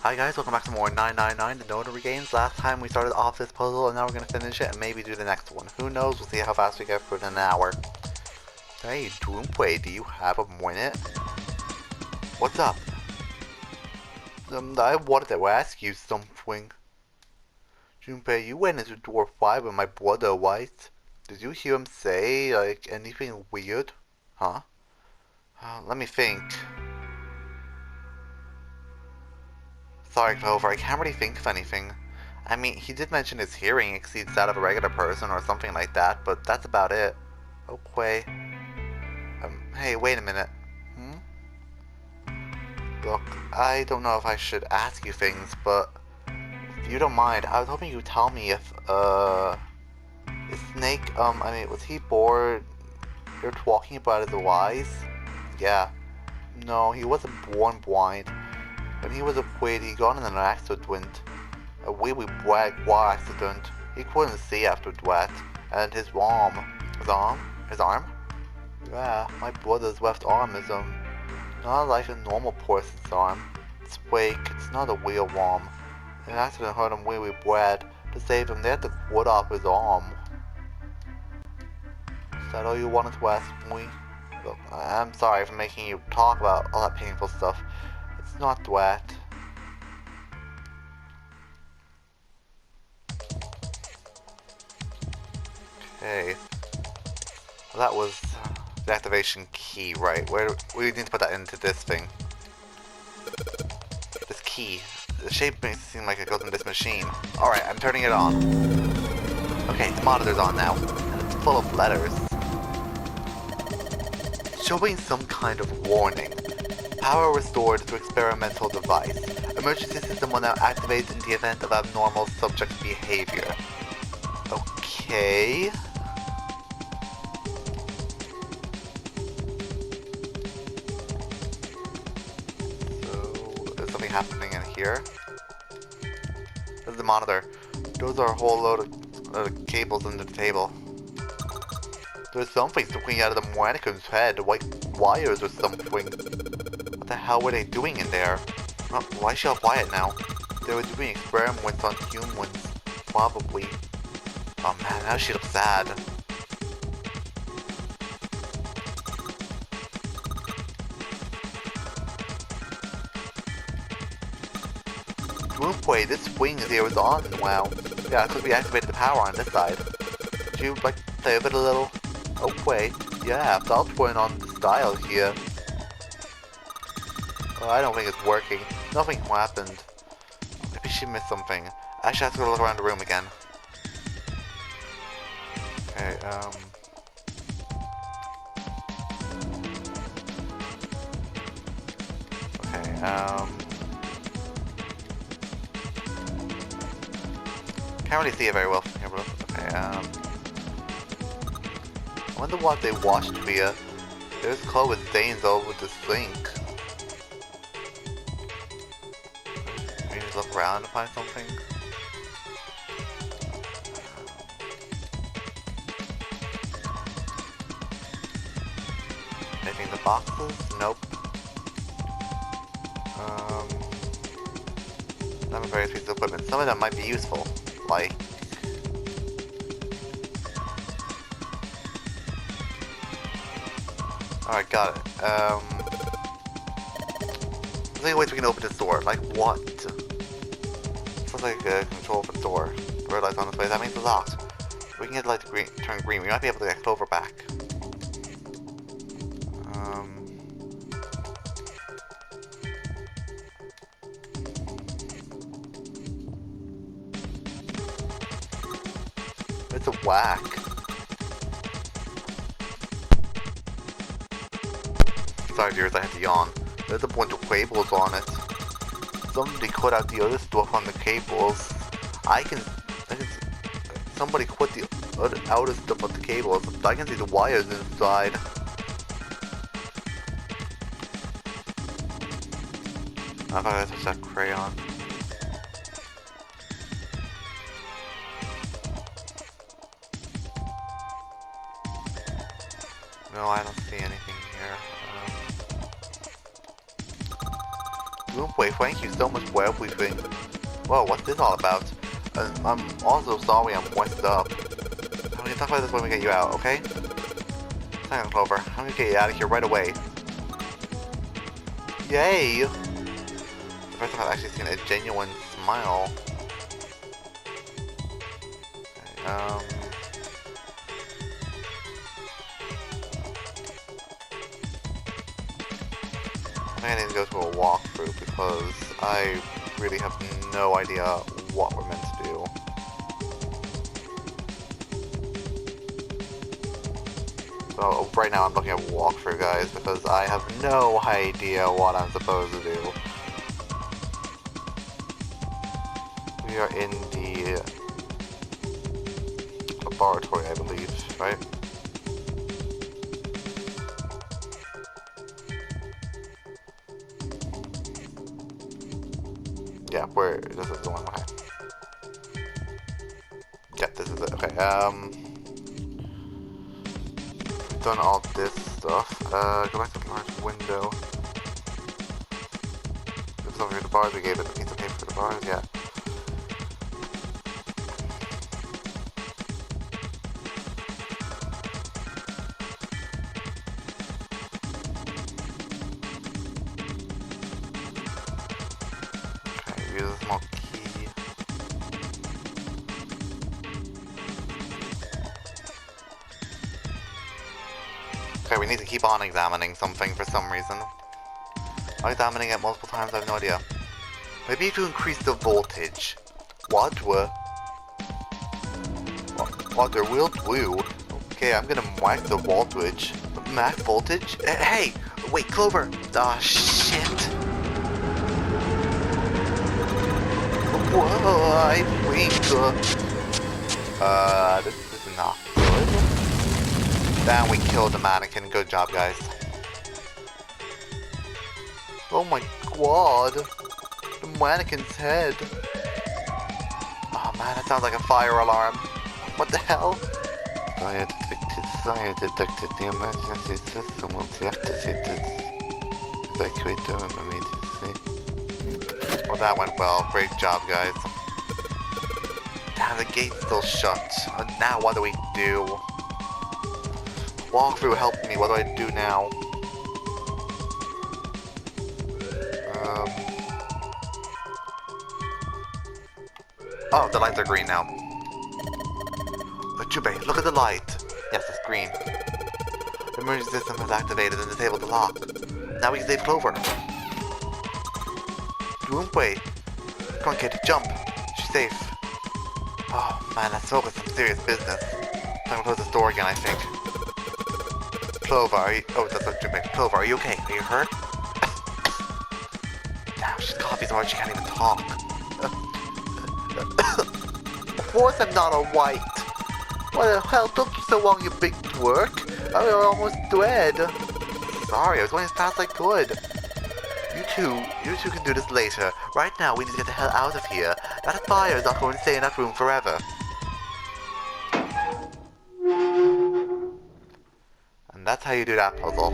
Hi guys, welcome back to more 999, the Nonary Games. Last time we started off this puzzle and now we're going to finish it and maybe do the next one. Who knows, we'll see how fast we get for an hour. Hey, Junpei, do you have a minute? What's up? I wanted to ask you something. Junpei, you went into door 5 with my brother, right? Did you hear him say, like, anything weird? Huh? Let me think. Sorry, Clover, I can't really think of anything. I mean, he did mention his hearing exceeds that of a regular person or something like that, but that's about it. Okay. Hey, wait a minute. Look, I don't know if I should ask you things, but if you don't mind, I was hoping you'd tell me if, is Snake, was he bored? You're talking about his eyes? Yeah. No, he wasn't born blind. When he was a kid, he got in an accident. A really bad car accident. He couldn't see after that. And his arm. His arm? Yeah, my brother's left arm is, not like a normal person's arm. It's fake, it's not a real arm. The accident hurt him really bad. To save him, they had to cut off his arm. Is that all you wanted to ask me? Look, I'm sorry for making you talk about all that painful stuff. It's not that. Okay. Well, that was the activation key, right? Where we need to put that into this thing. This key. The shape makes it seem like it goes in this machine. Alright, I'm turning it on. Okay, the monitor's on now. And it's full of letters. Showing some kind of warning. Power restored to experimental device. Emergency system will now activate in the event of abnormal subject behavior. Okay. So, there's something happening in here. There's the monitor. Those are a whole load of cables under the table. There's something sticking out of the mannequin's head, white wires or something. What the hell were they doing in there? Oh, why is she all quiet now? They were doing experiments on humans. Probably. Oh man, now she looks sad. Wait, this swing here is on. Wow. Yeah, because we activated the power on this side. Would you like to play with it a little? Oh wait, yeah, I'll turn on the style here. Oh, I don't think it's working. Nothing happened. Maybe she missed something. I should have to go look around the room again. Okay, can't really see it very well from here, but okay, I wonder what they washed via. There's clothes with stains all over the sink. Maybe just look around to find something. Anything in the boxes? Nope. Not various pieces of equipment. Some of them might be useful, like. Alright, got it. There's any ways we can open this door. Like what? Sounds like a control for the door. The red light's on this way. That means it's locked. We can get the light to turn green. We might be able to get Clover back. It's a whack. Sorry viewers, I had to yawn. There's a bunch of cables on it. Somebody cut out the other stuff on the cables. Somebody cut the outer stuff on the cables. I can see the wires inside. I thought I touched that crayon. No, I don't see anything here. Wait, thank you so much for everything. Whoa, what's this all about? I'm also sorry I'm messed up. I'm gonna talk about this when we get you out, okay? Hang on, Clover. I'm gonna get you out of here right away. Yay! The first time I've actually seen a genuine smile. Okay, I think I need to go to a walkthrough because I really have no idea what we're meant to do. So right now I'm looking at walkthrough, guys, because I have no idea what I'm supposed to do. We are in the laboratory, I believe, right? Yeah, this is the one, okay. Yeah, this is it, okay, done all this stuff. Go back to the large window. This is over here, the bars, we gave it a piece of paper for the bars, yeah. Okay, use a small key. Okay, we need to keep on examining something for some reason. I'm examining it multiple times, I have no idea. Maybe to increase the voltage. What will do? Okay, I'm gonna whack the voltage. Max voltage? Hey! Wait, Clover! Ah, shit! Whoa, I think, this is not good. Then we killed the mannequin. Good job, guys. Oh my god. The mannequin's head. Oh man, that sounds like a fire alarm. What the hell? Fire detected. The emergency system will deactivate it. Evacuate the room immediately. Well, that went well. Great job, guys. Damn, the gate's still shut. Now what do we do? Walkthrough helped me. What do I do now? Oh, the lights are green now. Jubei, look at the light. Yes, it's green. The emergency system has activated and disabled the lock. Now we can save Clover. Jubei. Come on, kid, jump. She's safe. Oh, man, let's focus on serious business. Time to close this door again, I think. Clover, are you... Oh, that's not Jubei. Clover, are you okay? Are you hurt? Damn, she's coughing so hard she can't even talk. Of course I'm not alright. What the hell took you so long, you big twerk? I was almost dead. Sorry, I was going as fast as I could. You two can do this later. Right now, we need to get the hell out of here. That fire is not going to stay in that room forever. And that's how you do that puzzle.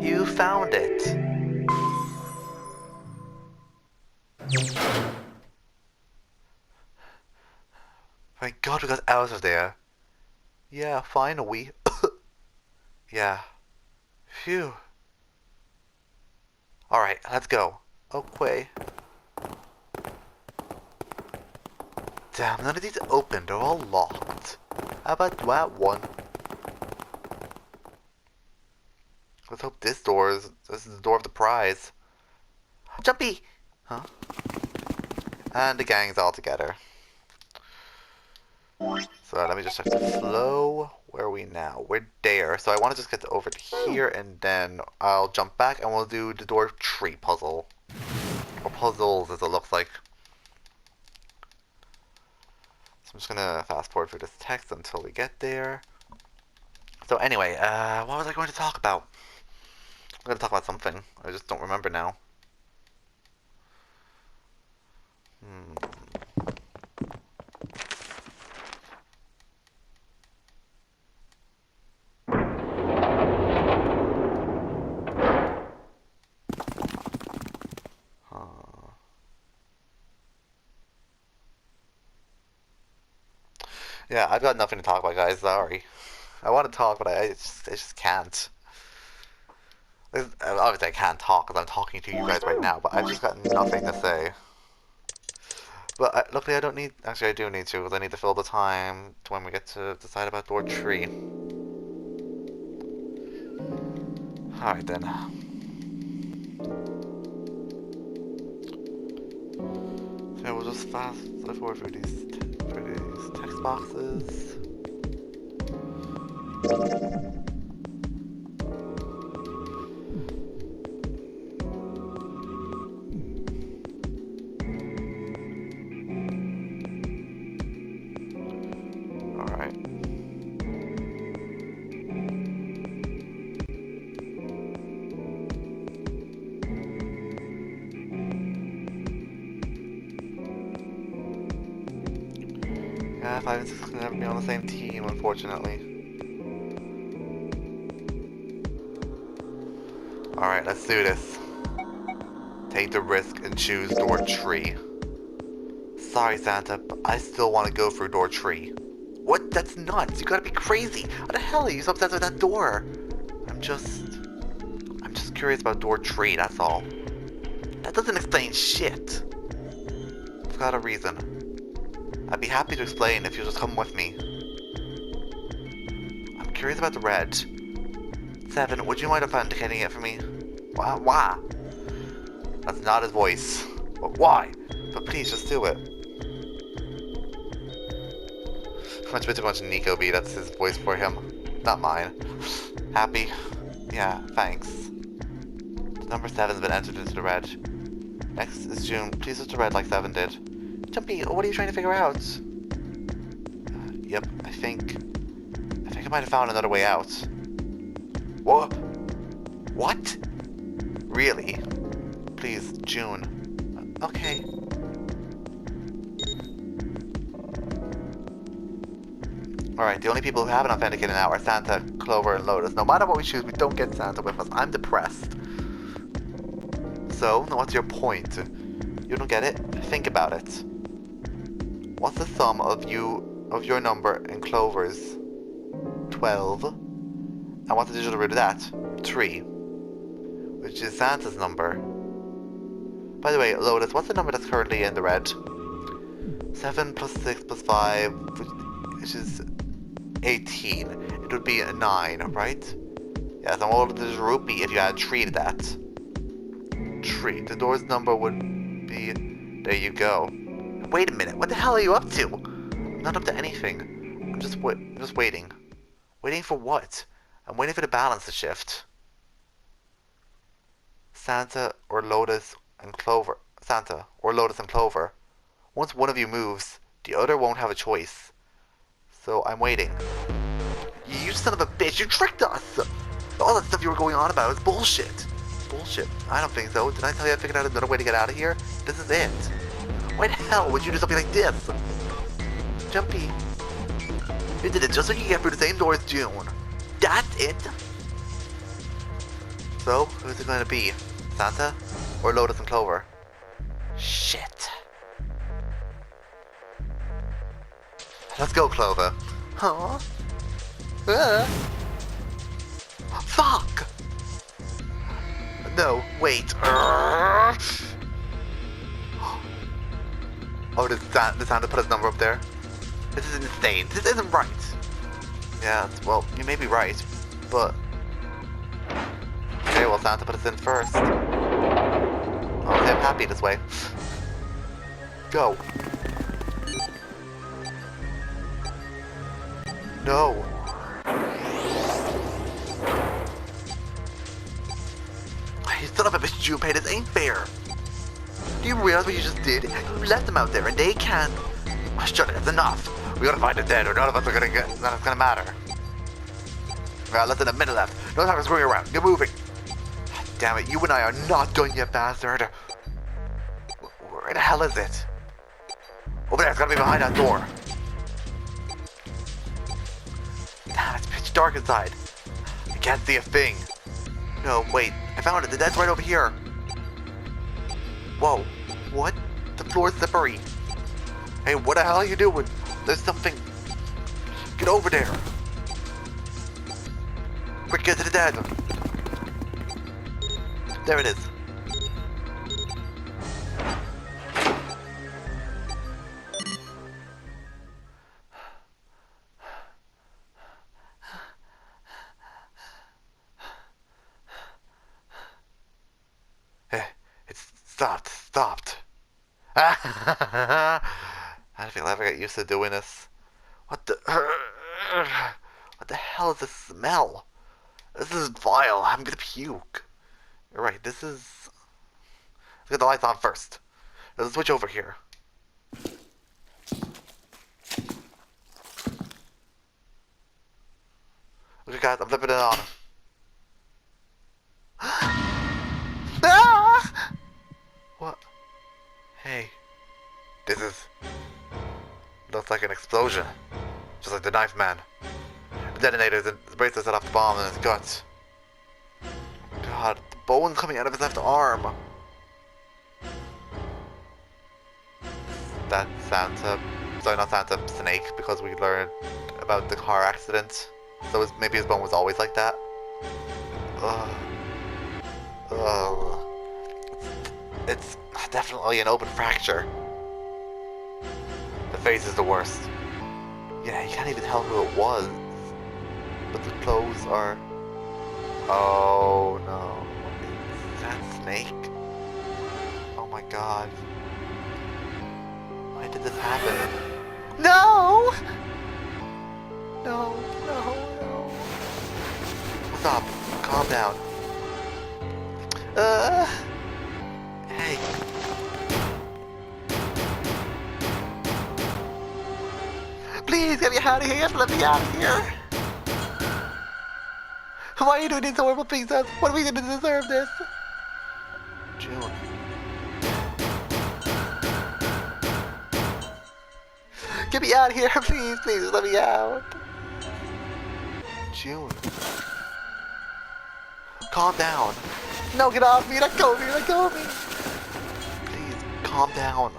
You found it. Thank God we got out of there. Yeah, finally. Yeah. Phew. Alright, let's go. Okay. Damn, none of these open. They're all locked. How about that one? Let's hope this is the door of the prize. Jumpy! Huh? And the gang's all together. So let me just check the flow. Where are we now? We're there. So I want to just get over to here and then I'll jump back and we'll do the dwarf tree puzzle. Or puzzles as it looks like. So I'm just going to fast forward through this text until we get there. So anyway, what was I going to talk about? I'm going to talk about something. I just don't remember now. Yeah, I've got nothing to talk about, guys. Sorry. I want to talk, but I just can't. Obviously, I can't talk because I'm talking to you guys right now, but I've just got nothing to say. But luckily, I don't need. Actually, I do need to, because I need to fill the time to when we get to decide about door 3. Alright then. So we'll just fast forward through these text boxes. Alright. Yeah, 5 and 6 can never be on the same team, unfortunately. Alright, let's do this. Take the risk and choose door 3. Sorry, Santa, but I still want to go through door 3. What? That's nuts. You gotta be crazy. How the hell are you so obsessed with that door? I'm just curious about door 3, that's all. That doesn't explain shit. It's got a reason. I'd be happy to explain if you'll just come with me. I'm curious about the red. 7, would you mind authenticating it for me? Why? That's not his voice. But why? But please, just do it. Much bit too much Nico B, that's his voice for him. Not mine. Happy? Yeah, thanks. Number 7's been entered into the red. Next is June. Please use the red like 7 did. Jumpy, what are you trying to figure out? Yep, I think I might have found another way out. What? What? Really? Please, June. Okay. Alright, the only people who haven't authenticated now are Santa, Clover, and Lotus. No matter what we choose, we don't get Santa with us. I'm depressed. So, what's your point? You don't get it? Think about it. What's the sum of your number and Clover's? 12. And what's the digital root of that? 3. Which is Santa's number. By the way, Lotus, what's the number that's currently in the red? 7 plus 6 plus 5, which is 18. It would be a 9, right? Yes, and what would the root be if you add 3 to that? 3. The door's number would be... There you go. Wait a minute, what the hell are you up to? I'm not up to anything. I'm just waiting. Waiting for what? I'm waiting for the balance to shift. Santa or Lotus and Clover. Santa or Lotus and Clover. Once one of you moves, the other won't have a choice. So I'm waiting. You son of a bitch, you tricked us! All that stuff you were going on about is bullshit. Bullshit. I don't think so. Did I tell you I figured out another way to get out of here? This is it. Why the hell would you do something like this? Jumpy. You did it just so you can get through the same door as June. That's it? So, who's it going to be? Santa? Or Lotus and Clover? Shit. Let's go, Clover. Huh? Fuck! No, wait. Oh, did Santa put his number up there? This is insane. This isn't right. Yeah, well, you may be right, but... Okay, well, Santa put us in first. Okay, I'm happy this way. Go. No. You son of a bitch, Junpei, this ain't fair. Do you realize what you just did? You left them out there and they can't... Oh, shut it, it's enough. We gotta find it dead or none of us are gonna get... None of it's gonna matter. Alright, less than a minute left. No time for screwing around. Get moving. Damn it, you and I are not done yet, bastard. Where the hell is it? Over there, it's gotta be behind that door. Damn, it's pitch dark inside. I can't see a thing. No, wait, I found it. The dead's right over here. Whoa, what? The floor's slippery. Hey, what the hell are you doing? There's something... Get over there! Quick, get to the den! There it is. It's stopped. I don't feel I ever get used to doing this. What the hell is this smell? This is vile. I'm gonna puke. You're right, this is... Let's get the lights on first. Let's switch over here. Okay guys, I'm flipping it on. Ah! What? Hey. This is... looks like an explosion. Just like the knife man. The detonator, the bracelet set off the bomb in his gut. God, the bone coming out of his left arm. That Santa... Sorry, not Santa, Snake, because we learned about the car accident. So maybe his bone was always like that. Ugh. Ugh. It's definitely an open fracture. The face is the worst. Yeah, you can't even tell who it was. But the clothes are... Oh no. Is that Snake? Oh my god. Why did this happen? No! No. Stop. Calm down. Hey. Please get me out of here. Let me out of here. Why are you doing these horrible things to us? What are we going to deserve this? June. Get me out of here, please. Please let me out. June. Calm down. No, get off me. Let go of me. Let go of me. Please, calm down.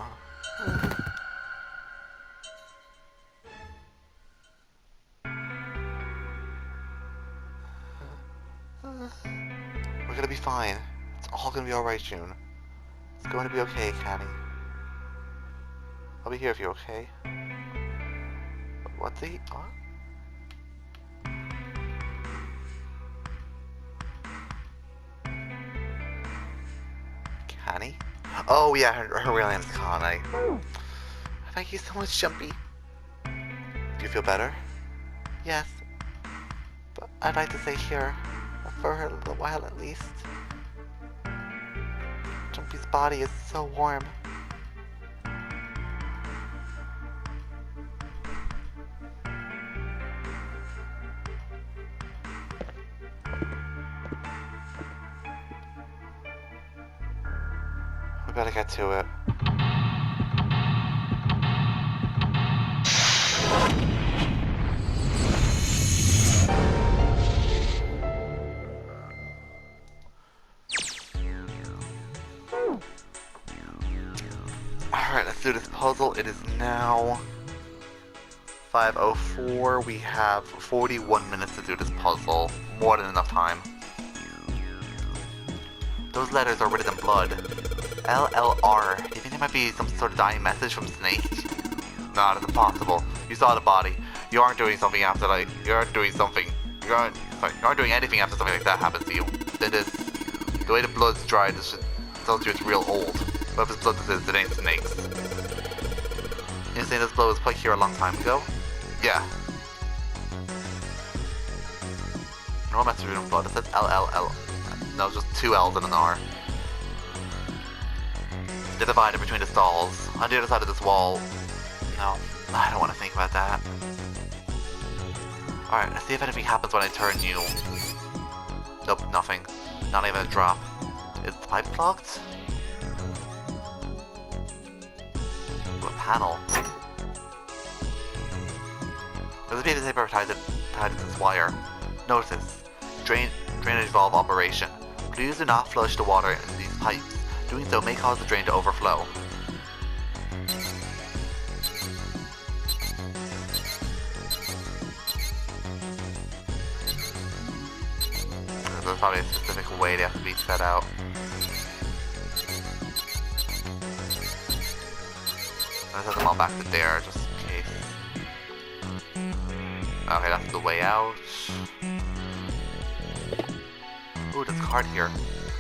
We're gonna be fine. It's all gonna be alright, June. It's going to be okay, Canny. I'll be here if you're okay. What's he? Huh? Connie? Oh yeah, her real name's Connie. Thank you so much, Jumpy. Do you feel better? Yes. But I'd like to stay here. For a little while at least. Jumpy's body is so warm. We better get to it. Alright, let's do this puzzle. It is now 5:04. We have 41 minutes to do this puzzle. More than enough time. Those letters are written in blood. LLR. Do you think it might be some sort of dying message from Snake? No, that's impossible. You saw the body. You aren't doing something after you aren't doing anything after something like that happens to you. Then the way the blood's dried, this tells you it's real old. Whoever's blood this is, it ain't Snake's. You saying this blood was put here a long time ago? Yeah. No message in blood. It says LLL. No, just two L's and an R. They're divided between the stalls. On the other side of this wall. No, I don't want to think about that. Alright, let's see if anything happens when I turn you. Nope, nothing. Not even a drop. Is the pipe clogged? Ooh, a panel. There's a piece of paper tied to this wire. Notice. Drainage valve operation. Please do not flush the water in these pipes. Doing so may cause the drain to overflow. there's probably a specific way they have to be set out. Let's set them all back to there, just in case. Okay, that's the way out. Ooh, there's a card here.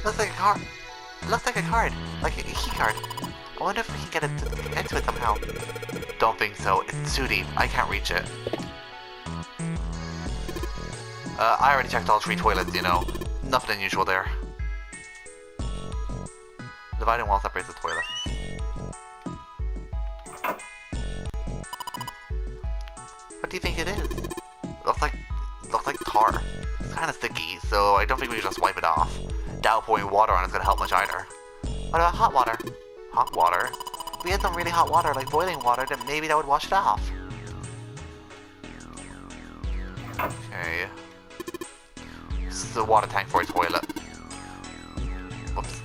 Looks like a card. Looks like a card. Like a key card. I wonder if we can get into it somehow. Don't think so. It's too deep. I can't reach it. I already checked all 3 toilets, you know. Nothing unusual there. Dividing wall separates the toilets. What do you think it is? Looks like tar. It's kind of sticky, so I don't think we can just wipe it off. Doubt pouring water on it's gonna help much either. What about hot water? Hot water? If we had some really hot water, like boiling water, then maybe that would wash it off. Okay. This is a water tank for a toilet. Whoops.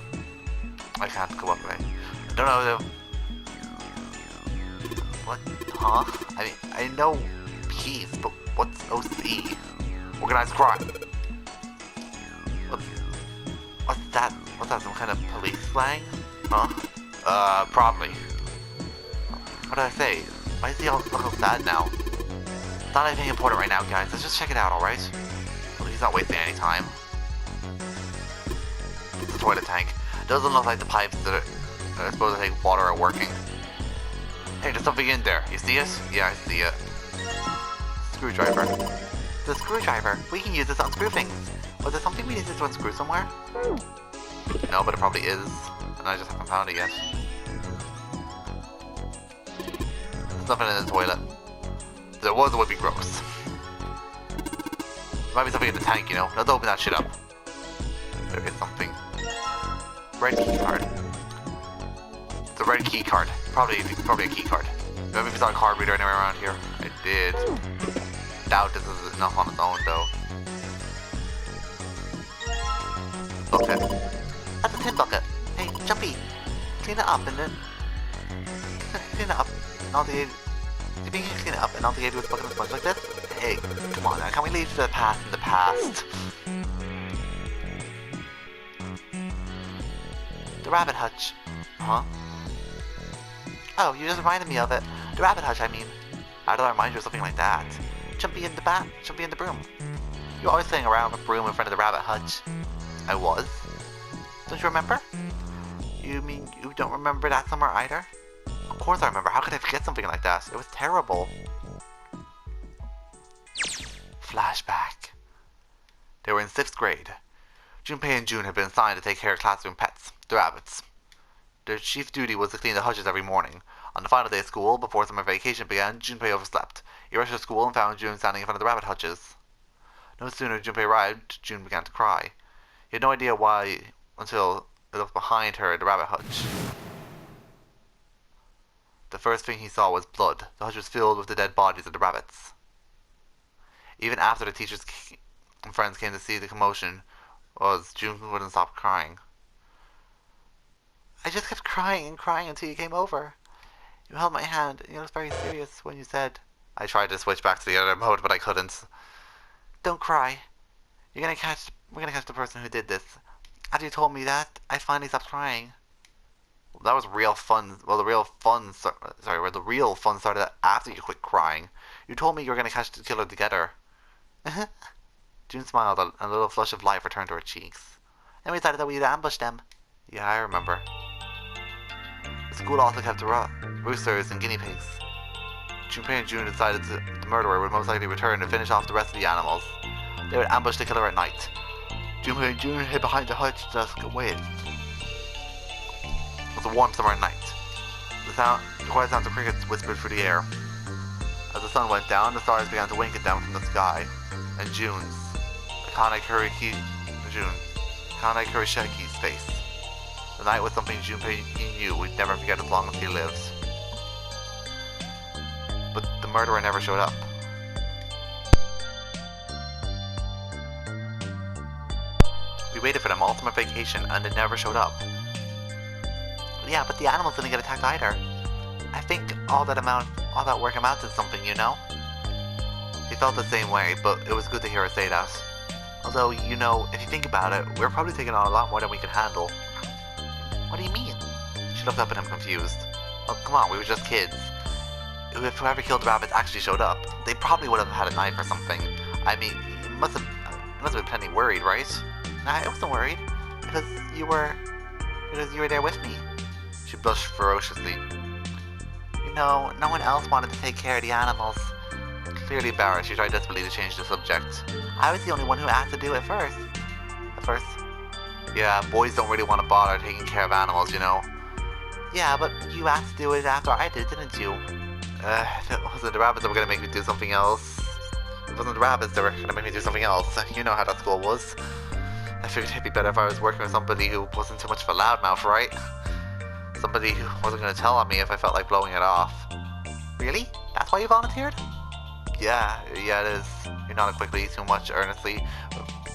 I can't go up there. I don't know though. What? Huh? I mean, I know keys, but what's OC? Organized crime. What's that? What's that? Some kind of police slang? Huh? Probably. What did I say? Why is he all look so sad now? It's not anything important right now, guys. Let's just check it out, alright? Well, he's not wasting any time. It's a toilet tank. Doesn't look like the pipes that are supposed to take water are working. Hey, there's something in there. You see it? Yeah, I see it. Screwdriver. The screwdriver. We can use this to unscrew things. Was there something we needed to unscrew somewhere? No, but it probably is. And I just haven't found it yet. There's nothing in the toilet. If there was, it would be gross. There might be something in the tank, you know. Let's open that shit up. There is something. Red key card. It's a red key card. Probably a key card. Maybe if you saw a card reader anywhere around here. I did. Doubt this is enough on its own though. Bucket. That's a tin bucket. Hey, Jumpy. Clean it up and then... Clean it up. And all the... You think you can clean it up and all the do is bucket and sponge like this? Hey, come on now. Can we leave the past in the past? The rabbit hutch. Huh? Oh, you just reminded me of it. The rabbit hutch, I mean. How did I remind you of something like that? Jumpy in the Jumpy in the broom. You're always sitting around with a broom in front of the rabbit hutch. I was. Don't you remember? You mean you don't remember that summer either? Of course I remember. How could I forget something like that? It was terrible. Flashback. They were in 6th grade. Junpei and June had been assigned to take care of classroom pets, the rabbits. Their chief duty was to clean the hutches every morning. On the final day of school, before summer vacation began, Junpei overslept. He rushed to school and found June standing in front of the rabbit hutches. No sooner did Junpei arrived, June began to cry. He had no idea why until he looked behind her at the rabbit hutch. The first thing he saw was blood. The hutch was filled with the dead bodies of the rabbits. Even after the teachers and friends came to see the commotion, June wouldn't stop crying. I just kept crying and crying until you came over. You held my hand and you looked very serious when you said... I tried to switch back to the other mode, but I couldn't. Don't cry. We're gonna catch the person who did this. After you told me that, I finally stopped crying. Well, that was real fun. Well, the real fun started after you quit crying. You told me you were gonna catch the killer together. June smiled and a little flush of life returned to her cheeks. And we decided that we'd ambush them. Yeah, I remember. The school also kept roosters and guinea pigs. Junpei and June decided the murderer would most likely return to finish off the rest of the animals. They would ambush the killer at night. Junpei and June hid behind the hutch desk and waited. It was a warm summer night. The quiet sounds of crickets whispered through the air. As the sun went down, the stars began to wink it down from the sky. And June's, Akane Kurishiki's face. The night was something Junpei knew we'd never forget as long as he lives. But the murderer never showed up. We waited for them all summer vacation and they never showed up. Yeah, but the animals didn't get attacked either. I think all that work amounted to something, you know? He felt the same way, but it was good to hear her say that. Although, you know, if you think about it, we're probably taking on a lot more than we can handle. What do you mean? She looked up at him confused. Oh, come on, we were just kids. If whoever killed the rabbits actually showed up, they probably would have had a knife or something. I mean, you must have been plenty worried, right? Nah, I wasn't worried. Because you were there with me. She blushed ferociously. You know, no one else wanted to take care of the animals. Clearly embarrassed, she tried desperately to change the subject. I was the only one who asked to do it first. At first. Yeah, boys don't really want to bother taking care of animals, you know. Yeah, but you asked to do it after I did, didn't you? If it wasn't the rabbits that were going to make me do something else. It wasn't the rabbits that were going to make me do something else. You know how that school was. I figured it'd be better if I was working with somebody who wasn't too much of a loudmouth, right? Somebody who wasn't going to tell on me if I felt like blowing it off. Really? That's why you volunteered? Yeah, it is. You nodded quickly, too much earnestly,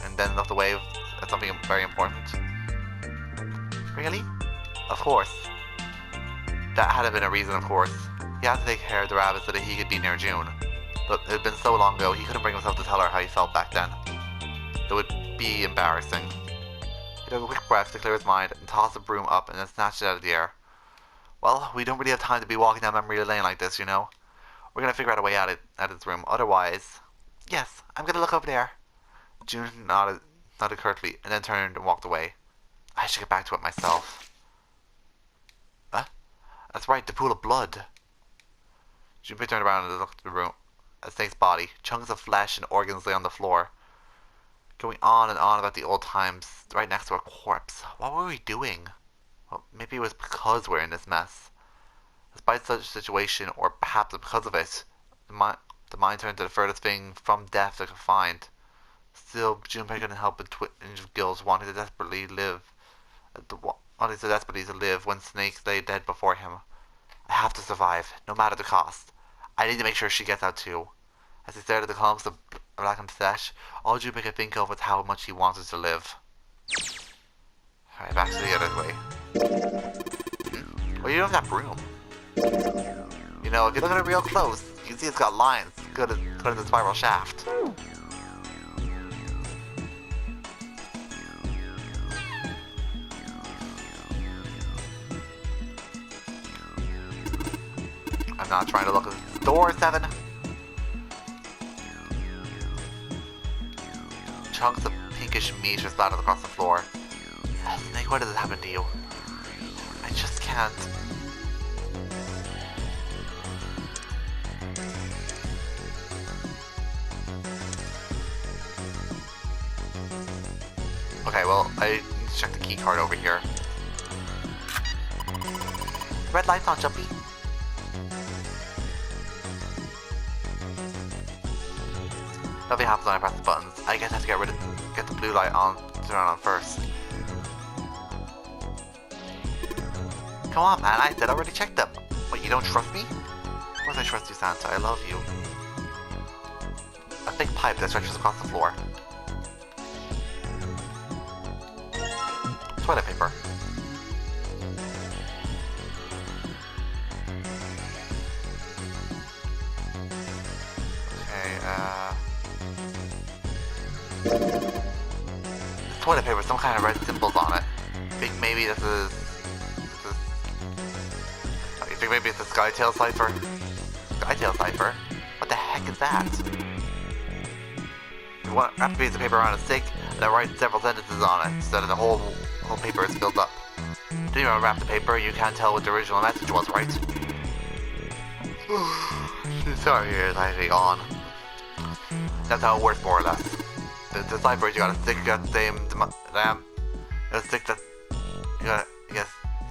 and then looked away at something very important. Really? Of course. That had been a reason, of course. He had to take care of the rabbits so that he could be near June. But it had been so long ago, he couldn't bring himself to tell her how he felt back then. It would be embarrassing. He took a quick breath to clear his mind and tossed the broom up and then snatched it out of the air. Well, we don't really have time to be walking down memory lane like this, you know. We're gonna figure out a way out of this room. Otherwise, yes, I'm gonna look over there. June nodded curtly and then turned and walked away. I should get back to it myself. Huh? That's right, the pool of blood. Junpei turned around and looked at the room. A snake's body, chunks of flesh and organs lay on the floor. Going on and on about the old times, right next to a corpse. What were we doing? Well, maybe it was because we're in this mess. Despite such a situation, or perhaps because of it, the mind turned to the furthest thing from death it could find. Still, Junpei couldn't help but twinge of guilt, wanting to desperately live when Snake lay dead before him. I have to survive, no matter the cost. I need to make sure she gets out too. As he stared at the clumps of blackened flesh, all Junpei could think of was how much he wanted to live. Alright, back to the other way. What are you doing with that broom? You know, if you look at it real close, you can see it's got lines good as the spiral shaft. I'm not trying to look at the door, Seven. Chunks of pinkish meat are splattered across the floor. Snake, why does this happen to you? I just can't. Okay, well, I need to check the key card over here. Red light's on, Jumpy. Nothing happens when I press the buttons. I guess I have to get the blue light on, turn on first. Come on, man, I said I already checked them. What, you don't trust me? Of course I trust you, Santa, I love you. A thick pipe that stretches across the floor. Toilet paper. This toilet paper with some kind of red symbols on it. I think maybe this is... You think maybe it's a Skytail cipher? Skytail cipher? What the heck is that? You want to wrap a piece of paper around a stick and then write several sentences on it so that the whole paper is filled up. Then you unwrap the paper, you can't tell what the original message was, right? Sorry, here's actually on. That's how it works, more or less. The cipher, you gotta stick that same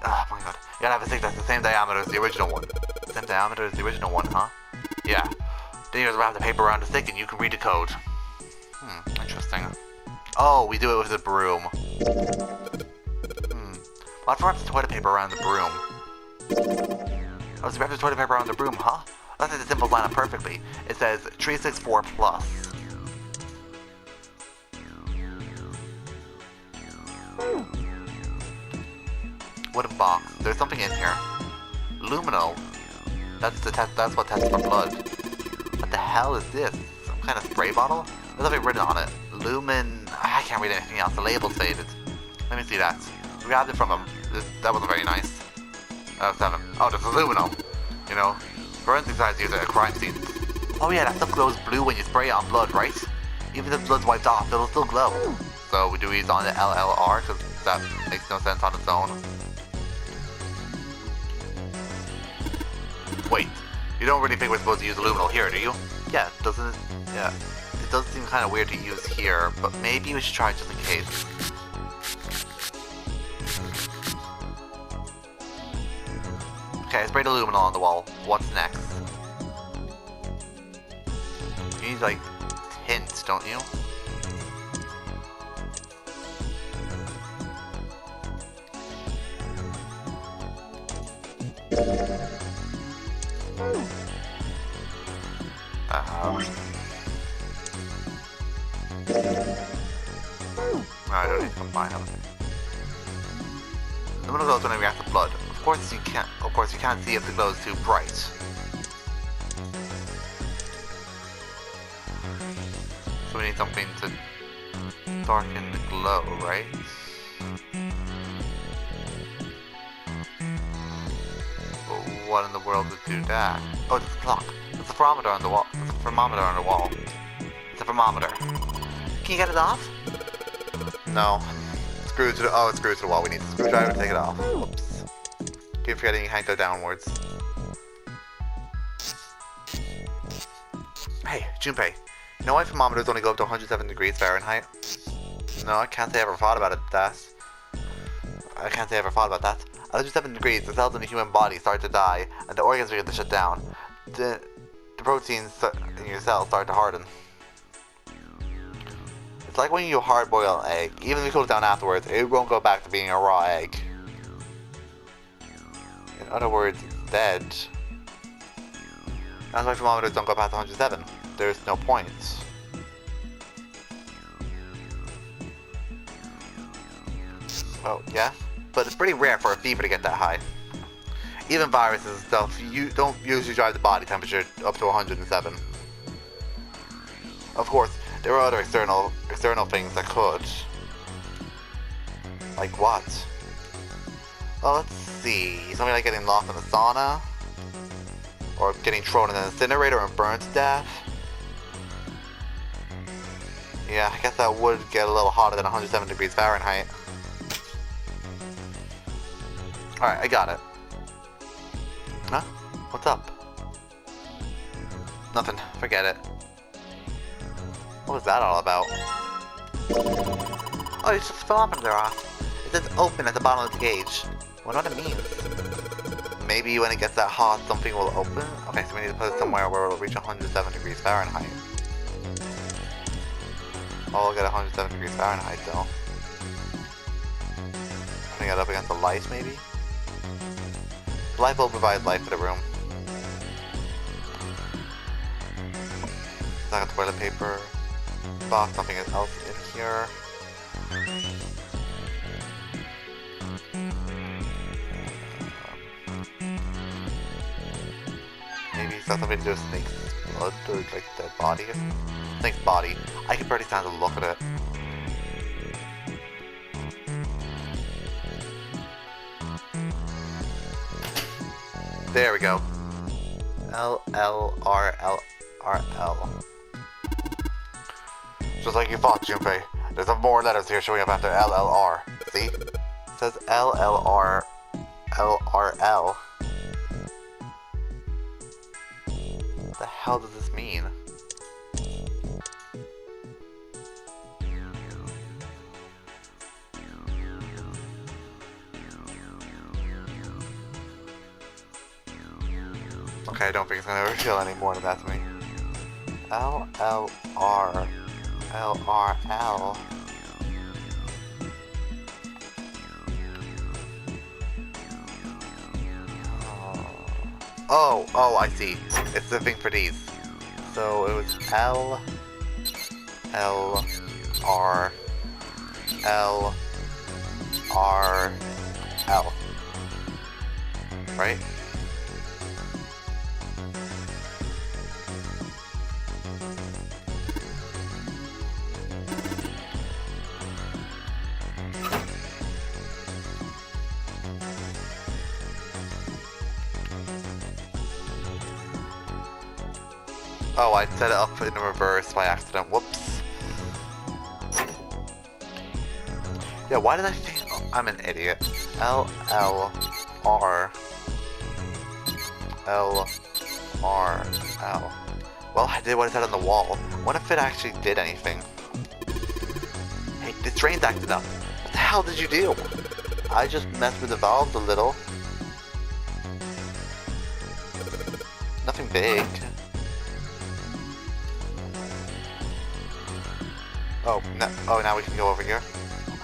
oh my god. You gotta have a stick that's the same diameter as the original one. Same diameter as the original one, huh? Yeah. Then you just wrap the paper around the stick and you can read the code. Interesting. Oh, we do it with the broom. Well, I wrap the toilet paper around the broom. Oh, so wrap the toilet paper around the broom, huh? That's like the symbols line up perfectly. It says 364 plus. Wooden box. There's something in here. Lumino. That's what tests for blood. What the hell is this? Some kind of spray bottle? There's something written on it. Lumin. I can't read anything else. The label's faded. Let me see that. We grabbed it from him. That wasn't very nice. 7. Oh, there's aluminum. You know, forensic science use it at crime scenes. Oh yeah, that stuff glows blue when you spray it on blood, right? Even if blood's wiped off, it'll still glow. So we do use on the LLR, because that makes no sense on its own. Wait, you don't really think we're supposed to use aluminum here, do you? Yeah, doesn't it? Yeah. It does seem kind of weird to use here, but maybe we should try it just in case. Okay, I sprayed aluminum on the wall. What's next? You need, like, tint, don't you? No, I don't need to combine them. Aluminum glows when it reacts to blood. Of course you can't see if the glow is too bright. So we need something to darken the glow, right? But what in the world would do that? Oh, it's a clock. There's a thermometer on the wall. There's a thermometer on the wall. It's a thermometer. Can you get it off? No. It's screwed to the wall. We need a screwdriver to take it off. Whoops. Keep forgetting you can't go downwards. Hey, Junpei. You know why thermometers only go up to 107 degrees Fahrenheit? No, I can't say I ever thought about it. I can't say I ever thought about that. At 107 degrees, the cells in the human body start to die, and the organs begin to shut down. The proteins in your cells start to harden. It's like when you hard boil an egg. Even if you cool it down afterwards, it won't go back to being a raw egg. In other words, it's dead. That's why thermometers don't go past 107. There's no point. Oh, yeah? But it's pretty rare for a fever to get that high. Even viruses and stuff, you don't usually drive the body temperature up to 107. Of course, there are other external things that could. Like what? Well, let's see. Something like getting lost in a sauna? Or getting thrown in an incinerator and burned to death? Yeah, I guess that would get a little hotter than 107 degrees Fahrenheit. Alright, I got it. Huh? What's up? Nothing. Forget it. What was that all about? Oh, it's just a thermometer off. It says open at the bottom of the gauge. I wonder what it means. Maybe when it gets that hot, something will open? Okay, so we need to put it somewhere where it'll reach 107 degrees Fahrenheit. Oh, we'll get 107 degrees Fahrenheit though. Putting it up against the light, maybe? The light bulb provides light for the room. I got toilet paper. Box, nothing else in here. Maybe it's got something to do with Snake's blood or like dead body. Snake's body. I can barely stand to look at it. There we go. LLRLRL. Just like you thought, Junpei. There's some more letters here showing up after LLR. See? It says LLR LRL. What the hell does this mean? Okay, I don't think it's gonna reveal any more than that to me. LLR LRL. Oh, I see. It's the thing for these. So it was L R L. Right? Oh, I set it up in reverse by accident. Whoops. Yeah, why did I think... Oh, I'm an idiot. L, L, R. L, R, L. Well, I did what I said on the wall. What if it actually did anything? Hey, this train's acting up. What the hell did you do? I just messed with the valves a little. Nothing big. Oh, no, oh, now we can go over here.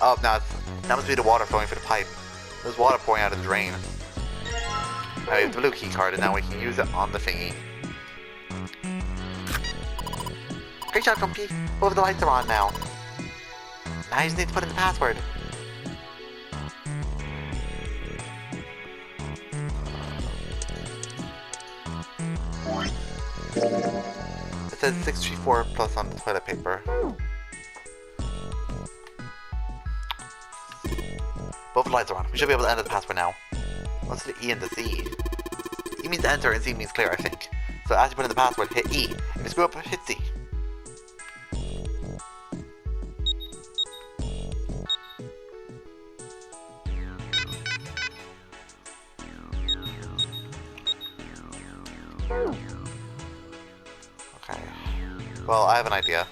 Oh, now that must be the water flowing through the pipe. There's water pouring out of the drain. Now we have the blue key card, and now we can use it on the thingy. Great job, Grumpy. Both of the lights are on now. Now you just need to put in the password. It says 634 plus on the toilet paper. Both lights are on. We should be able to enter the password now. What's the E and the C? E means enter and C means clear, I think. So as you put in the password, hit E. If you screw up, hit C. Okay. Well, I have an idea.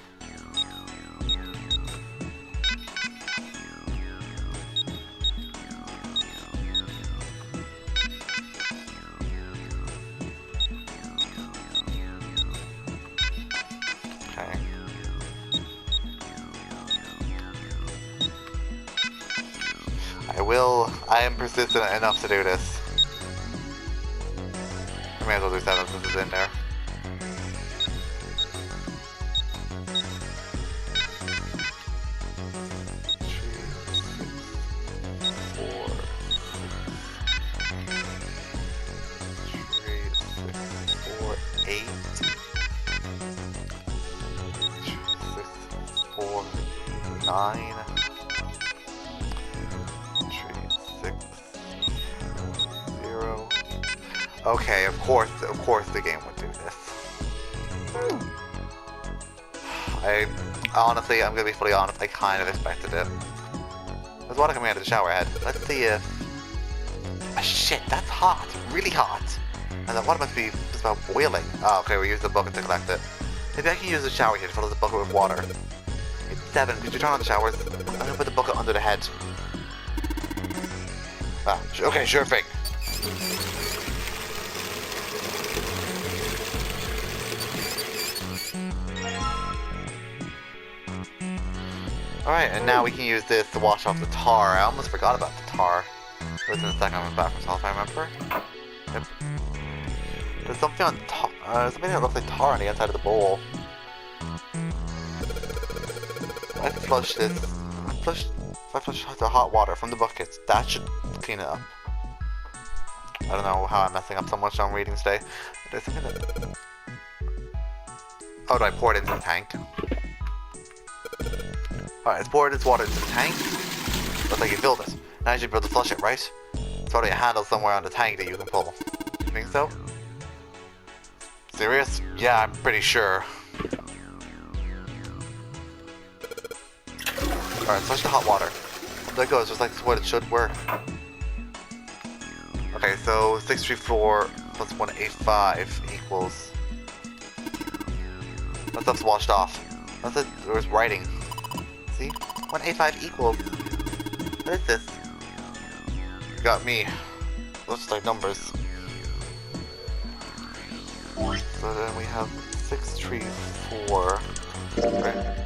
I am persistent enough to do this. I may as well do 7 since it's in there. Okay, of course the game would do this. Honestly, I'm gonna be fully honest, I kind of expected it. There's water coming out of the shower head. Let's see if... Oh, shit, that's hot, really hot. And the water must be just about boiling. Oh, okay, we use the bucket to collect it. Maybe I can use the shower here to fill the bucket with water. It's 7, could you turn on the showers? I'm gonna put the bucket under the head. Ah, okay, sure thing. Alright, and now we can use this to wash off the tar. I almost forgot about the tar. It was in a second I went back myself, I remember. Yep. There's something on something that looks like tar on the outside of the bowl. I flush this. If I flush the hot water from the bucket, that should clean it up. I don't know how I'm messing up so much on reading today. There's something that... Oh, do I pour it into the tank? Alright, let's pour this water into the tank. Looks like you filled it. Now you should be able to flush it, right? There's probably a handle somewhere on the tank that you can pull. You think so? Serious? Yeah, I'm pretty sure. Alright, flush the hot water. There it goes, just like what it should work. Okay, so 634 plus 185 equals... That stuff's washed off. That's it, there's writing. See? 185 equals... What is this? You got me. Looks like numbers. So then we have 634... Right?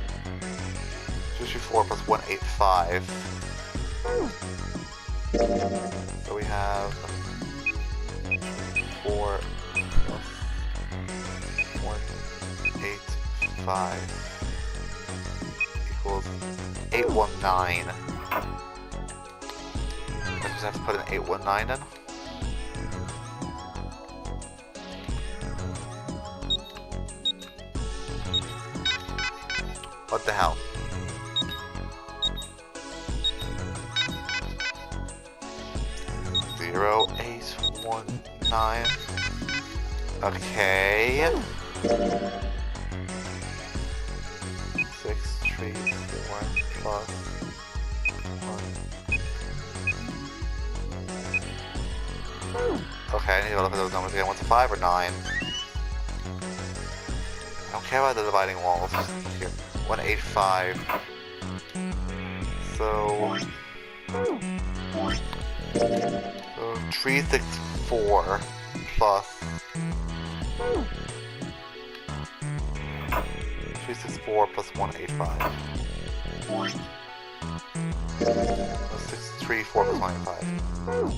634 plus 185. So we have 4 plus 185 equals 819. I just have to put an 819 in. What the hell? Zero, 8, 1, 9. Okay. 6, 3, 4 plus 1. Okay, I need to look at those numbers again. What's a 5 or 9? I don't care about the dividing walls. Here. 185. So 364 plus 364 plus 185. 634 plus 185. Huh.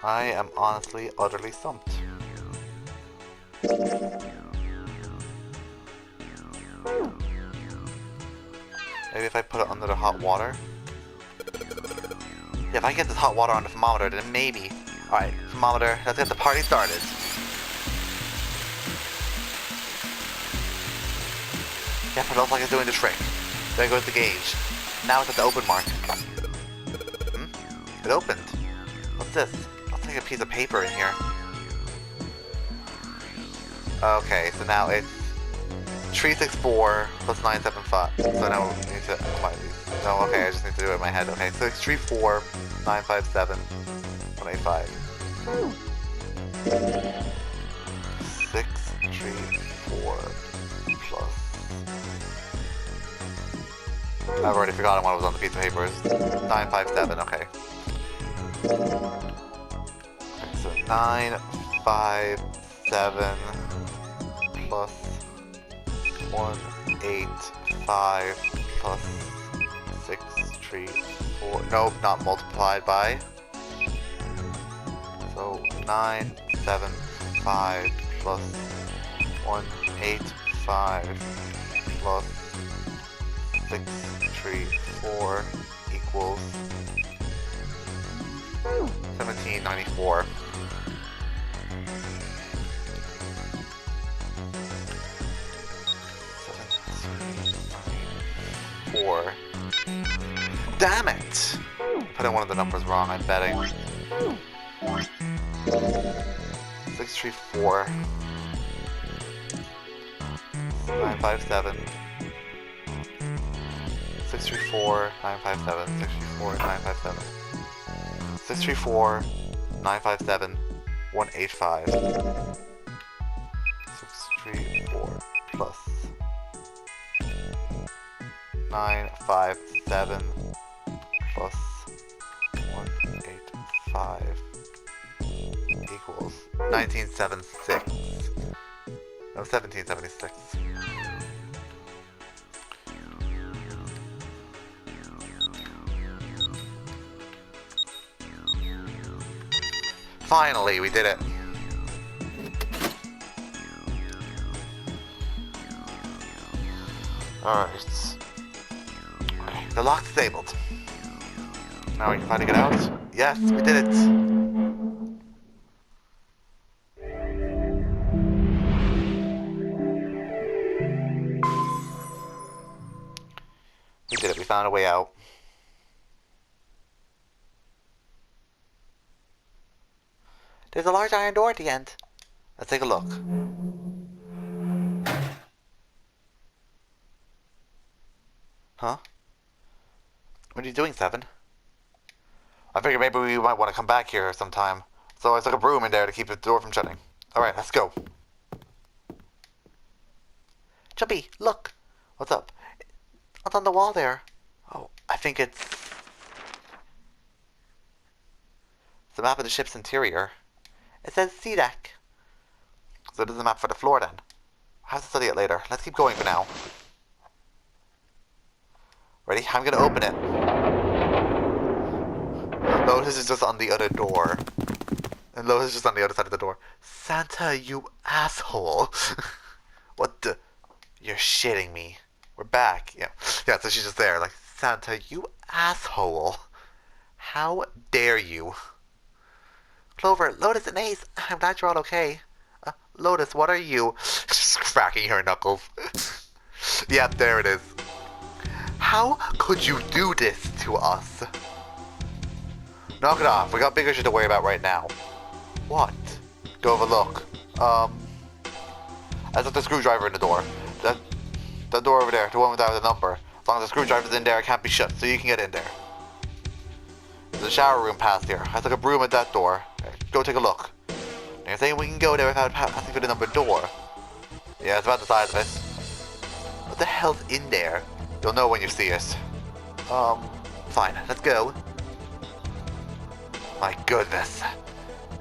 I am honestly utterly stumped. Maybe if I put it under the hot water? Yeah, if I get this hot water on the thermometer, then maybe. Alright, thermometer, let's get the party started. Yep, it looks like it's doing the trick. There goes the gauge. Now it's at the open mark. It opened. What's this? Looks like a piece of paper in here. Okay, so now it's 364 plus 975. So now we need to combine these. No, okay, I just need to do it in my head. Okay, so it's 334, 957, 185. 634 plus. I've already forgotten what was on the piece of paper. It's 957, okay. Okay, so 957 plus 185 plus 634. Nope, not multiplied by. So 975 plus 185 plus 634 equals 1794. Damn it! Put in one of the numbers wrong, I'm betting. 634 957 634 957 634 957 634 957 185 634 plus 957 plus 185 equals 1976. No, 1776. Finally, we did it. Alright. The lock's disabled. Now we can finally get out. Yes, we did it. We did it. We found a way out. There's a large iron door at the end. Let's take a look. Huh? What are you doing, Seven? I figured maybe we might want to come back here sometime. So I stuck a broom in there to keep the door from shutting. Alright, let's go. Jumpy, look! What's up? What's on the wall there? Oh, I think it's the map of the ship's interior. It says sea deck. So it is a map for the floor then. I'll have to study it later. Let's keep going for now. Ready? I'm gonna open it. Lotus is just on the other door. And Lotus is just on the other side of the door. Santa, you asshole. What the? You're shitting me. We're back. Yeah, so she's just there. Like, Santa, you asshole. How dare you? Clover, Lotus, and Ace, I'm glad you're all okay. Lotus, what are you? Just cracking her knuckles. Yep, there it is. How could you do this to us? Knock it off. We got bigger shit to worry about right now. What? Go have a look. I put the screwdriver in the door. That door over there, the one without the number. As long as the screwdriver's in there, it can't be shut, so you can get in there. There's a shower room past here. I took a broom at that door. Go take a look. You're saying we can go there without passing through the numbered door? Yeah, it's about the size of it. What the hell's in there? You'll know when you see it. Fine, let's go. My goodness.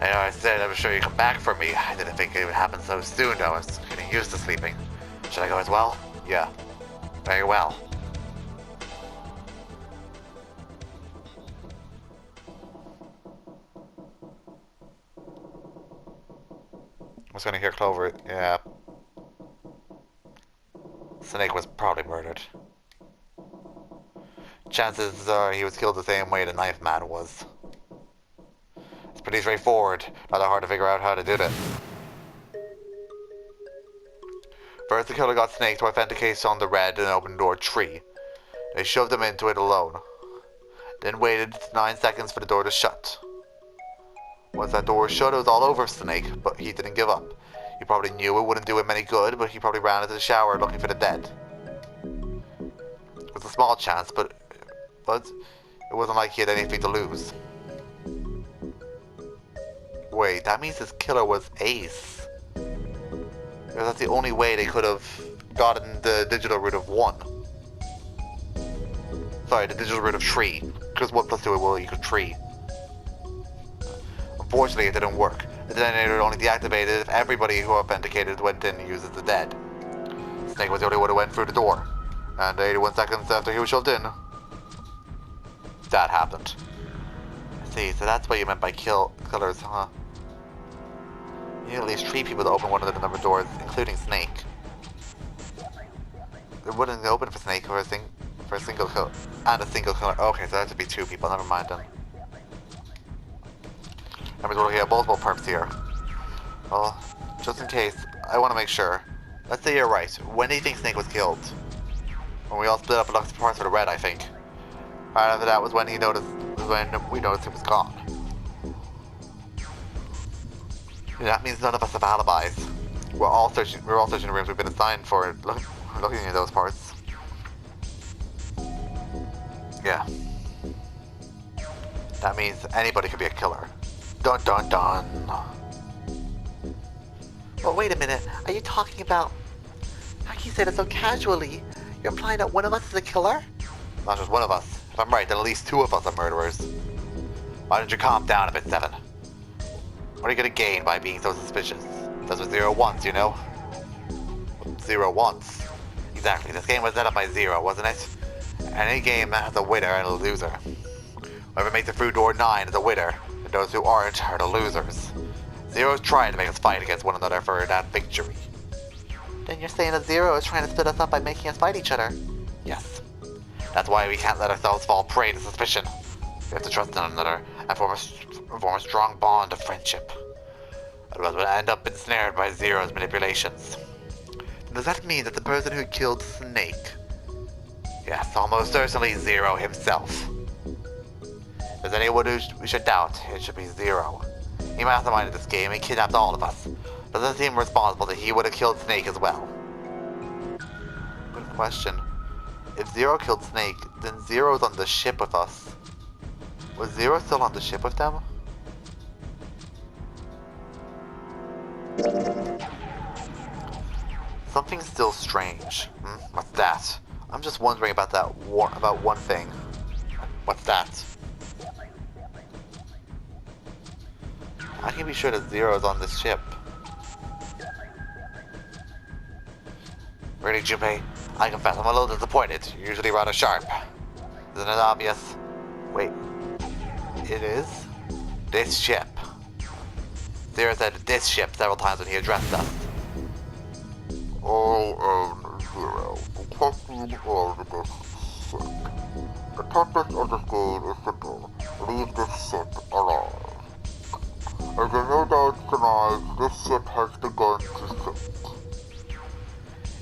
I know I said I was sure you'd come back for me. I didn't think it would happen so soon, though. I was getting used to sleeping. Should I go as well? Yeah. Very well. I was gonna hear Clover. Yeah. Snake was probably murdered. Chances are he was killed the same way the knife man was. It's pretty straightforward. Not that hard to figure out how to do it. First, the killer got Snake to authenticate on the red and open door tree. They shoved him into it alone. Then waited 9 seconds for the door to shut. Once that door was shut, it was all over Snake, but he didn't give up. He probably knew it wouldn't do him any good, but he probably ran into the shower looking for the dead. It was a small chance, but it wasn't like he had anything to lose. Wait, that means this killer was Ace. That's the only way they could have gotten the digital root of 1. Sorry, the digital root of 3. Because 1 plus 2 will equal 3. Unfortunately, it didn't work. The detonator only deactivated if everybody who authenticated went in and used the dead. Snake was the only one who went through the door. And 81 seconds after he was shoved in, that happened. I see, so that's what you meant by killers, huh? You need at least 3 people to open one of the numbered doors, including Snake. It wouldn't open for Snake for a single kill and a single killer. Okay, so that has to be 2 people. Never mind then. Remember, we're looking at multiple perps here. Well, just in case, I want to make sure. Let's say you're right. When do you think Snake was killed? When we all split up and looked at parts for the red, I think. Right after that was when we noticed it was gone. That means none of us have alibis. We're all searching the rooms we've been assigned for looking at those parts. Yeah. That means anybody could be a killer. Dun dun dun. Well, wait a minute. Are you talking about... How can you say that so casually? You're implying that one of us is a killer? Not just one of us. If I'm right, then at least 2 of us are murderers. Why don't you calm down a bit, Seven? What are you gonna gain by being so suspicious? That's what Zero wants, you know? What Zero wants? Exactly. This game was set up by Zero, wasn't it? Any game has a winner and a loser. Whoever makes it through door 9 is a winner, and those who aren't are the losers. Zero's trying to make us fight against one another for that victory. Then you're saying that Zero is trying to split us up by making us fight each other? Yes. That's why we can't let ourselves fall prey to suspicion. We have to trust one another and form a strong bond of friendship. Otherwise we'll end up ensnared by Zero's manipulations. Does that mean that the person who killed Snake? Yes, almost certainly Zero himself. If there's anyone who we should doubt, it should be Zero. He masterminded this game and kidnapped all of us. Doesn't seem responsible that he would have killed Snake as well. Good question. If Zero killed Snake, then Zero's on the ship with us. Was Zero still on the ship with them? Something's still strange. What's that? I'm just wondering about about one thing. What's that? I can be sure that Zero's on this ship. Really, Junpei? I confess, I'm a little disappointed. You're usually rather sharp. Isn't it obvious? Wait. It is? This ship. Zero said this ship several times when he addressed us. Zero. The captain ordered this ship. The purpose of this game is simple. Leave this ship alone. As I no doubt denies, this ship has begun to sink.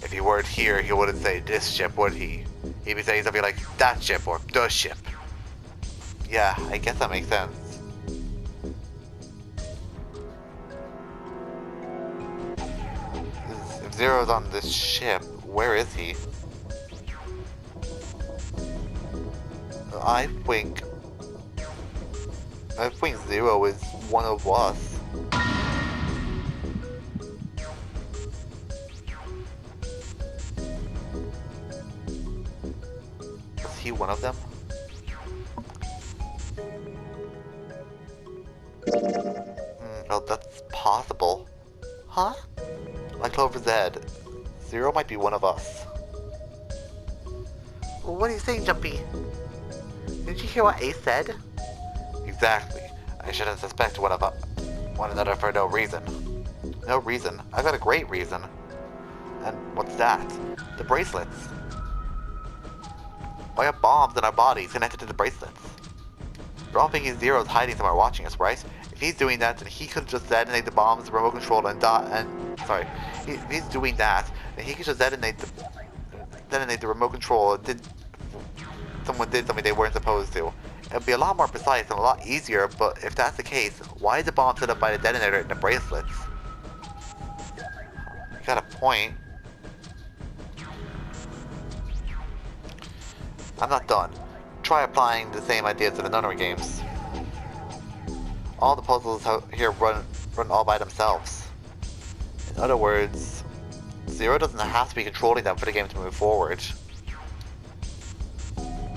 If he weren't here, he wouldn't say this ship, would he? He'd be saying something like that ship or the ship. Yeah, I guess that makes sense. If Zero's on this ship, where is he? I think Zero is one of us. Is he one of them? Oh, that's possible. Huh? Like Clover's head, Zero might be one of us. Well, what are you saying, Jumpy? Didn't you hear what Ace said? Exactly. I shouldn't suspect one another for no reason. No reason? I've got a great reason. And what's that? The bracelets. Why have bombs in our bodies connected to the bracelets? We're all thinking Zero's hiding somewhere watching us, right? If he's doing that, then he could just detonate the bombs, the remote control, if he's doing that, then he could just detonate the remote control and someone did something they weren't supposed to. It would be a lot more precise and a lot easier, but if that's the case, why is the bomb set up by the detonator in the bracelets? You got a point. I'm not done. Try applying the same ideas to the Nonary Games. All the puzzles here run all by themselves. In other words, Zero doesn't have to be controlling them for the game to move forward.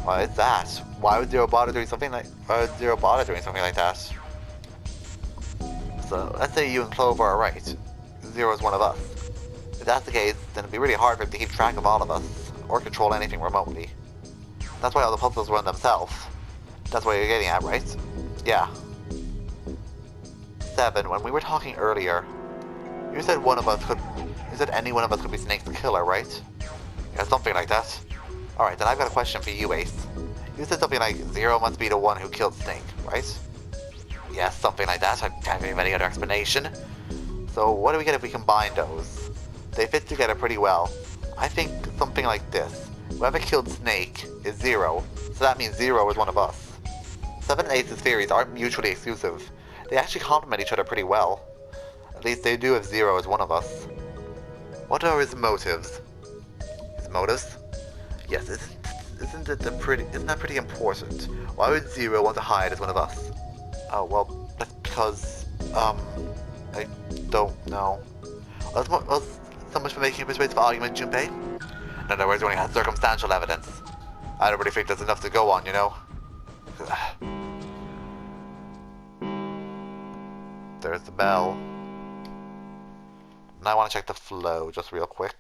Why is that? Why would Zero bother doing something like that? So let's say you and Clover are right. Zero is one of us. If that's the case, then it'd be really hard for him to keep track of all of us, or control anything remotely. That's why all the puzzles run themselves. That's what you're getting at, right? Yeah. 7, when we were talking earlier, you said any one of us could be Snake's killer, right? Yeah, something like that. Alright, then I've got a question for you, Ace. You said something like Zero must be the one who killed Snake, right? Yeah, something like that. I can't think of any other explanation. So what do we get if we combine those? They fit together pretty well. I think something like this. Whoever killed Snake is Zero, so that means Zero is one of us. 7 and Ace's theories aren't mutually exclusive. They actually complement each other pretty well. At least they do if Zero is one of us. What are his motives? His motives? Yes, isn't that pretty important? Why would Zero want to hide as one of us? Oh, well, that's because, I don't know. Well, so much for making a persuasive argument, Junpei. In other words, we only had circumstantial evidence. I don't really think there's enough to go on, you know? There's the bell. Now I want to check the flow just real quick.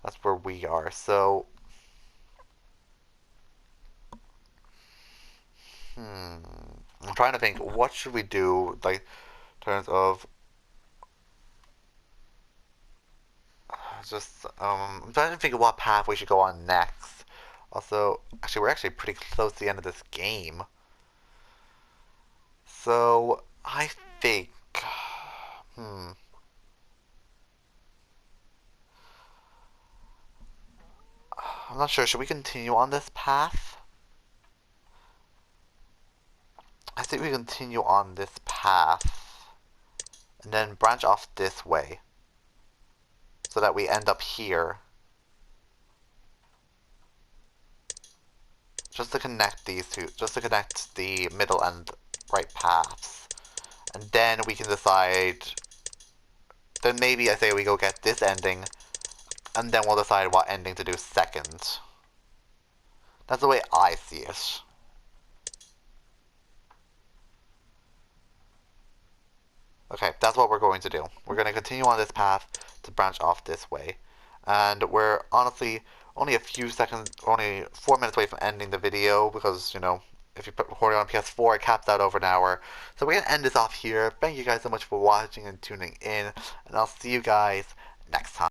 That's where we are, so... I'm trying to think, what should we do, like, in terms of... I'm trying to think of what path we should go on next. Also, actually, we're actually pretty close to the end of this game. So, I think... I'm not sure, should we continue on this path? I think we continue on this path, and then branch off this way, so that we end up here. Just to connect these two, just to connect the middle and right paths. And then we can decide, then maybe I say we go get this ending, and then we'll decide what ending to do second. That's the way I see it. Okay, that's what we're going to do. We're going to continue on this path to branch off this way. And we're honestly only a few seconds, only 4 minutes away from ending the video because, you know, if you put recording on PS4, it caps out over an hour. So we're going to end this off here. Thank you guys so much for watching and tuning in, and I'll see you guys next time.